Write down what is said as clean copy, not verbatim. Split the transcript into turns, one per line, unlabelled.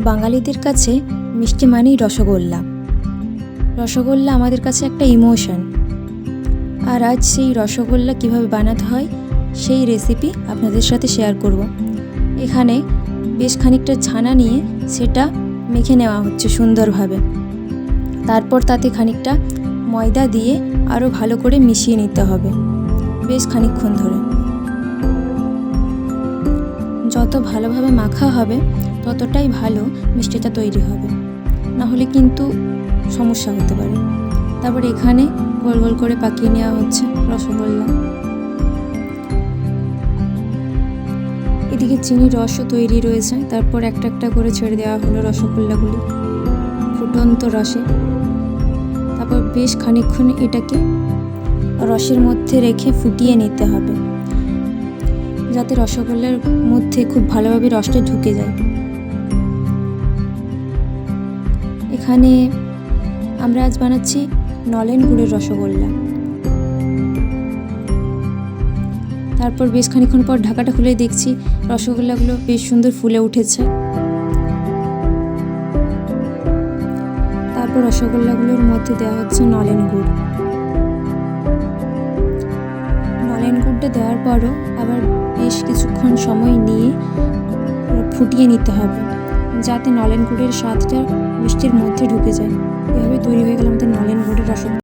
বাঙালিদের কাছে মিষ্টি মানেই রসগোল্লা। রসগোল্লা আমাদের কাছে একটা ইমোশন। আর আজ সেই রসগোল্লা কীভাবে বানাতে হয় সেই রেসিপি আপনাদের সাথে শেয়ার করব। এখানে বেশ খানিকটা ছানা নিয়ে সেটা মেখে নেওয়া হচ্ছে সুন্দরভাবে। তারপর তাতে খানিকটা ময়দা দিয়ে আরও ভালো করে মিশিয়ে নিতে হবে বেশ খানিকক্ষণ ধরে। যত ভালোভাবে মাখা হবে ততটাই ভালো মিষ্টিটা তৈরি হবে, না হলে কিন্তু সমস্যা হতে পারে। তারপর এখানে গোল গোল করে পাকিয়ে নেওয়া হচ্ছে রসগোল্লা। এদিকে চিনির রসও তৈরি রয়েছে। তারপর একটা একটা করে ছেড়ে দেওয়া হলো রসগোল্লাগুলি ফুটন্ত রসে। তারপর বেশ খানিকক্ষণ এটাকে রসের মধ্যে রেখে ফুটিয়ে নিতে হবে, যাতে রসগোল্লার মধ্যে খুব ভালোভাবে রসটা ঢুকে যায়। এখানে আমরা আজ বানাচ্ছি নলেন গুড়ের রসগোল্লা। তারপর বেশ খানিকক্ষণ পর ঢাকাটা খুলে দেখছি রসগোল্লাগুলো বেশ সুন্দর ফুলে উঠেছে। তারপর রসগোল্লাগুলোর মধ্যে দেওয়া হচ্ছে নলেন গুড়। নলেন গুড়টা দেওয়ার পরও আবার বেশ কিছুক্ষণ সময় নিয়ে ফুটিয়ে নিতে হবে, যাতে নলেন গুড়ের স্বাদটা মিষ্টির মধ্যে ঢুকে যায়। এভাবে তৈরি হয়ে গেল আমাদের নলেন গুড়ের রসগোল্লা।